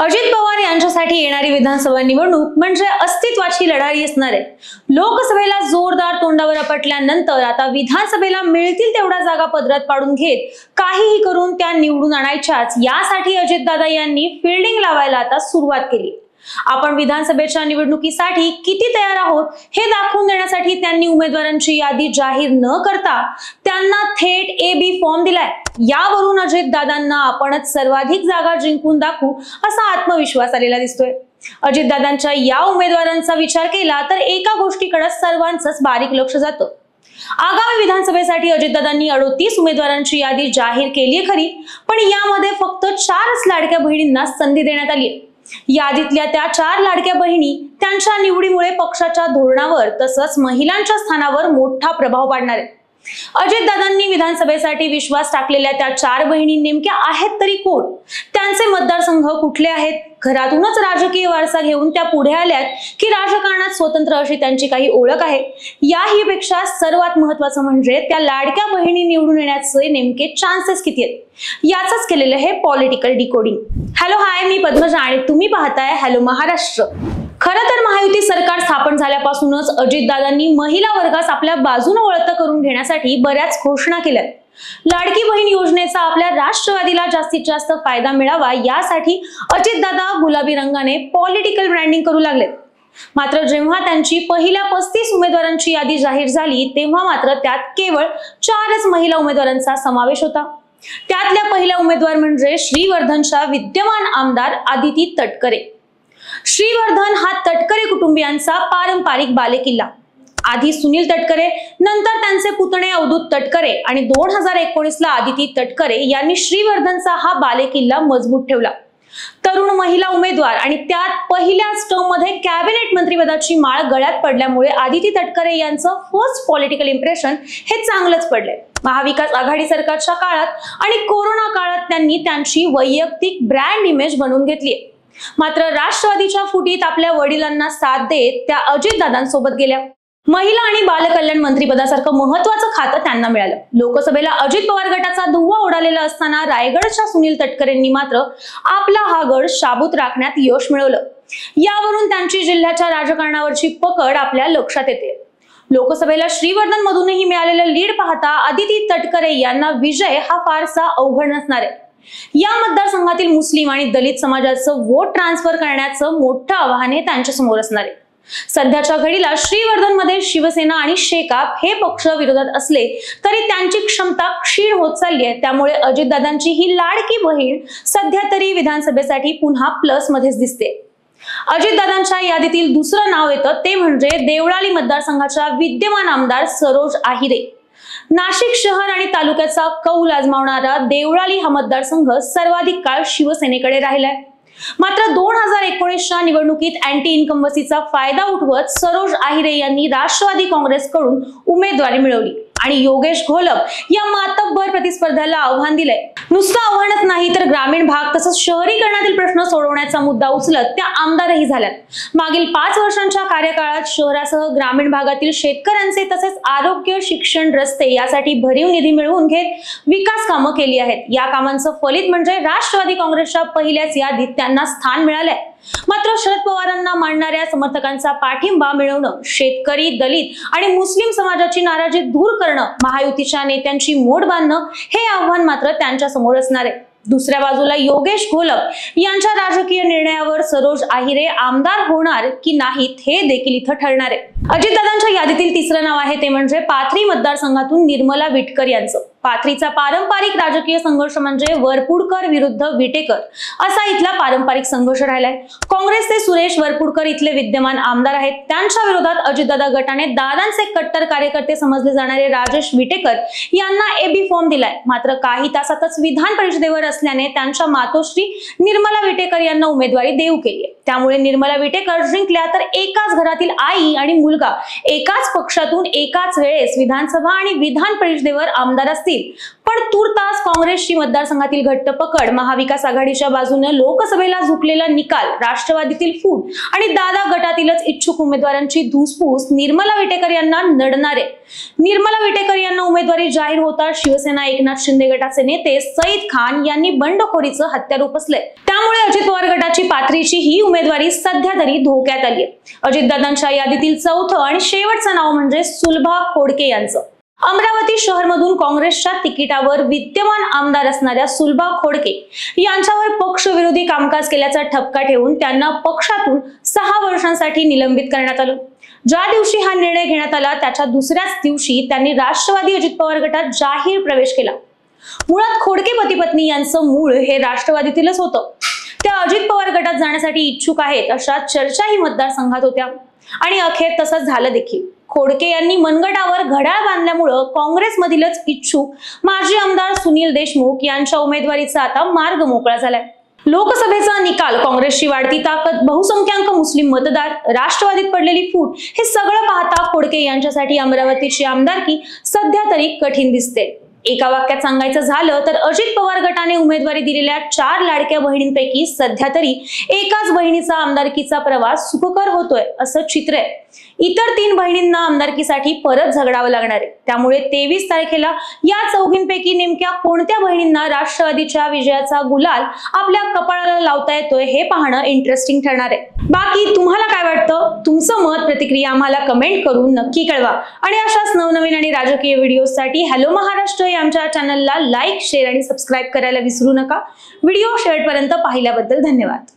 अजित पवार यांच्यासाठी येणारी विधानसभा निवडणूक म्हणजे अस्तित्वाची लढाई असणार आहे। लोकसभेला जोरदार तोंडावर आपटल्यानंतर आता विधानसभेला मिळतील तेवढ्या जागा पदरात पाडून घेत काहीही करून त्या निवडून आणायच्याच यासाठी अजितदादा यांनी फील्डिंग लावायला आता सुरुवात केली। आपण विधानसभेच्या निवडणुकीसाठी किती तयार आहोत हे दाखवून देण्यासाठी त्यांनी उमेदवारांची यादी जाहीर न करता त्यांना थेट AB फॉर्म दिलाय। यावरून अजितदादांना आपणच सर्वाधिक जागा जिंकून दाखवू असा आत्मविश्वास आलेला दिसतोय। अजितदादांच्या या उमेदवारांचा विचार केला तर एका गोष्टीकडे सर्वांचंच बारीक लक्ष जातं। आगामी विधानसभेसाठी अजितदादांनी 38 उमेदवारांची यादी जाहीर केली आहे खरी, पण यामध्ये फक्त 4च लाडक्या बहिणींना संधी देण्यात आली आहे। यादीतल्या त्या 4 लाडक्या बहिणी त्यांच्या निवडीमुळे पक्षाच्या धोरणावर तसंच महिलांच्या स्थानावर मोठा प्रभाव पाडणार आहेत। अजितदादांनी विधानसभेसाठी विश्वास टाकलेल्या त्या 4 बहिणी नेमक्या आहेत तरी कोण? त्यांचे मतदारसंघ कुठले आहेत? घरातूनच राजकीय वारसा घेऊन त्या पुढे आल्यात की राजकारणात स्वतंत्र अशी त्यांची काही ओळख आहे? याही पेक्षा सर्वात महत्त्वाचं म्हणजे त्या लाडक्या बहिणी निवडून येण्याचे नेमके चान्सेस किती आहेत याचंच केलेलं हे पॉलिटिकल डिकोडिंग। हॅलो हाय, मी पद्मजा आणि तुम्ही पाहताय हॅलो महाराष्ट्र। खरं तर महायुती सरकार स्थापन झाल्यापासूनच अजितदादांनी महिला वर्गास आपल्या बाजूने वळतं करून घेण्यासाठी बऱ्याच घोषणा केल्या। लाडकी बहीण योजनेचा आपल्या राष्ट्रवादीला जास्तीत जास्त फायदा मिळावा यासाठी अजितदादा गुलाबी रंगाने पॉलिटिकल ब्रँडिंग करू लागले। मात्र जेव्हा त्यांची पहिल्या 35 उमेदवारांची यादी जाहीर झाली तेव्हा मात्र त्यात केवळ 4च महिला उमेदवारांचा समावेश होता। त्यातल्या पहिला उमेदवार म्हणजे श्रीवर्धनच्या विद्यमान आमदार आदिती तटकरे। श्रीवर्धन हा तटकरे कुटुंबियांचा पारंपरिक बालेकिल्ला। आधी सुनील तटकरे, नंतर त्यांचे पुतणे अवधूत तटकरे आणि 2019 ला आदिती तटकरे यांनी श्रीवर्धनचा हा बालेकिल्ला मजबूत ठेवला। तरुण महिला उमेदवार आणि त्यात पहिल्याच टर्म मध्ये कॅबिनेट मंत्रिपदाची माळ गळ्यात पडल्यामुळे आदिती तटकरे यांचं फर्स्ट पॉलिटिकल इम्प्रेशन हे चांगलंच पडलंय। महाविकास आघाडी सरकारच्या काळात आणि कोरोना काळात त्यांनी त्यांची वैयक्तिक ब्रँड इमेज बनवून घेतली। मात्र राष्ट्रवादीच्या फुटीत आपल्या वडिलांना साथ देत त्या अजितदादांसोबत गेल्या। महिला आणि बालकल्याण मंत्रिपदासारखं महत्त्वाचं खातं त्यांना मिळालं। लोकसभेला अजित पवार गटाचा धुव्वा उडालेला असताना रायगडच्या सुनील तटकरेंनी मात्र आपला हा गड शाबूत राखण्यात यश मिळवलं। यावरून त्यांची जिल्ह्याच्या राजकारणावरची पकड आपल्या लक्षात येते। लोकसभेला श्रीवर्धन मधूनही मिळालेलं लीड पाहता आदिती तटकरे यांना विजय हा फारसा अवघड नसणार आहे। या मतदारसंघातील मुस्लिम आणि दलित समाजाचं वोट ट्रान्सफर करण्याचं मोठं आव्हान हे त्यांच्या समोर असणार आहे। सध्याच्या घडीला श्रीवर्धन मध्ये शिवसेना आणि शेकाप हे पक्ष विरोधात असले तरी त्यांची क्षमता क्षीण होत चालली आहे। त्यामुळे अजितदादांची ही लाडकी बहीण सध्या तरी विधानसभेसाठी पुन्हा प्लस मध्येच दिसते। अजितदादांच्या यादीतील दुसरं नाव येतं ते म्हणजे देवळाली मतदारसंघाच्या विद्यमान आमदार सरोज आहिरे। नाशिक शहर आणि तालुक्याचा कौल आजमावणारा देवळाली हा मतदारसंघ सर्वाधिक काळ शिवसेनेकडे राहिलाय। मात्र 2019च्या निवडणुकीत अँटी इन्कम्बन्सीचा फायदा उठवत सरोज आहिरे यांनी राष्ट्रवादी काँग्रेसकडून उमेदवारी मिळवली आणि योगेश घोलप या मातब्बर प्रतिस्पर्ध्याला आव्हान दिलंय। नुसतं आव्हानच नाही तर ग्रामीण भाग तसंच शहरीकरणातील प्रश्न सोडवण्याचा मुद्दा उचलत त्या आमदारही झाल्यात। मागील 5 वर्षांच्या कार्यकाळात शहरासह ग्रामीण भागातील शेतकऱ्यांचे तसेच आरोग्य, शिक्षण, रस्ते यासाठी भरीव निधी मिळवून घेत विकास कामं केली आहेत। या कामांचं फलित म्हणजे राष्ट्रवादी काँग्रेसच्या पहिल्याच यादीत त्यांना स्थान मिळालंय। मात्र शरद पवारांना मानणाऱ्या समर्थकांचा पाठिंबा मिळवणं, शेतकरी, दलित आणि मुस्लिम समाजाची नाराजी दूर करणं, महायुतीच्या नेत्यांची मोड बांधणं हे आव्हान मात्र त्यांच्या समोर असणार आहे। दुसऱ्या बाजूला योगेश घोलप यांच्या राजकीय निर्णयावर सरोज आहिरे आमदार होणार की नाहीत हे देखील इथं ठरणार आहे। अजितदादांच्या यादीतील तिसरं नाव आहे ते म्हणजे पाथरी मतदारसंघातून निर्मला विटकर यांचं। पाथरीचा पारंपरिक राजकीय संघर्ष म्हणजे वरपुडकर विरुद्ध विटेकर असा इथला पारंपरिक संघर्ष राहिलाय। काँग्रेसचे सुरेश वरपुडकर इथले विद्यमान आमदार आहेत। त्यांच्या विरोधात अजितदादा गटाने दादांचे कट्टर कार्यकर्ते समजले जाणारे राजेश विटेकर यांना AB फॉर्म दिलाय। मात्र काही तासातच विधान परिषदेवर असल्याने त्यांच्या मातोश्री निर्मला विटेकर यांना उमेदवारी देऊ केली आहे। त्यामुळे निर्मला विटेकर जिंकल्या तर एकाच घरातील आई आणि मुलगा एकाच पक्षातून एकाच वेळेस विधानसभा आणि विधान परिषदेवर आमदार असतील। पण तूर्तास काँग्रेसची मतदारसंघातील घट्ट पकड, महाविकास आघाडीच्या बाजूने लोकसभेला झुकलेला निकाल, राष्ट्रवादीतील फूट आणि दादा गटातीलच इच्छुक उमेदवारांची धुसफूस निर्मला विटेकर यांना नडणार आहे। निर्मला विटेकर यांना उमेदवारी जाहीर होताच शिवसेना एकनाथ शिंदे गटाचे नेते सईद खान यांनी बंडखोरीचं हत्यार उपसले। त्यामुळे अजित पवार गटाची राजू पाथरीची ही उमेदवारी सध्या तरी धोक्यात आली आहे. अजितदादांच्या यादीतील चौथं आणि शेवटचं नाव म्हणजे सुलभा खोडके यांचं. अमरावती शहरमधून काँग्रेसच्या तिकिटावर विद्यमान आमदार असणाऱ्या सुलभा खोडके यांच्यावर पक्षविरोधी कामकाज केल्याचा ठपका ठेवून त्यांना पक्षातून 6 वर्षांसाठी निलंबित करण्यात आलं. ज्या दिवशी हा निर्णय घेण्यात आला त्याच्या दुसऱ्याच दिवशी त्यांनी राष्ट्रवादी अजित पवार गटात जाहीर प्रवेश केला. मुळात खोडके पती पत्नी यांचं मूळ हे राष्ट्रवादीतीलच होतं. त्या अजित पवार गटात जाण्यासाठी इच्छुक आहेत अशा चर्चाही मतदारसंघात होत्या आणि अखेर तसंच झालं देखील. खोडके यांनी मनगटावर घड्याळ बांधल्यामुळं काँग्रेसमधीलच इच्छुक माजी आमदार सुनील देशमुख यांच्या उमेदवारीचा आता मार्ग मोकळा झालाय. लोकसभेचा निकाल, काँग्रेसची वाढती ताकद, बहुसंख्याक मुस्लिम मतदार, राष्ट्रवादीत पडलेली फूट हे सगळं पाहता खोडके यांच्यासाठी अमरावतीची आमदारकी सध्या तरी कठीण दिसते. एका वाक्यात सांगायचं झालं तर अजित पवार गटाने उमेदवारी दिलेल्या 4 लाडक्या बहिणींपैकी सध्या तरी एकाच बहिणीचा आमदारकीचा प्रवास सुखकर होतोय असं चित्र आहे. इतर 3 बहिणींना आमदारकीसाठी परत झगडावं लागणार आहे. त्यामुळे 23 तारखेला या चौघींपैकी नेमक्या कोणत्या बहिणींना राष्ट्रवादीच्या विजयाचा गुलाल आपल्या कपाळाला लावता येतोय हे पाहणं इंटरेस्टिंग ठरणार आहे. बाकी तुम्हाला काय वाटतं? तुमचं मत, प्रतिक्रिया आम्हाला कमेंट करून नक्की कळवा आणि अशाच नवनवीन आणि राजकीय व्हिडिओसाठी हॅलो महाराष्ट्र या आमच्या चॅनलला लाईक, शेअर आणि सबस्क्राईब करायला विसरू नका. व्हिडिओ शेवटपर्यंत पाहिल्याबद्दल धन्यवाद.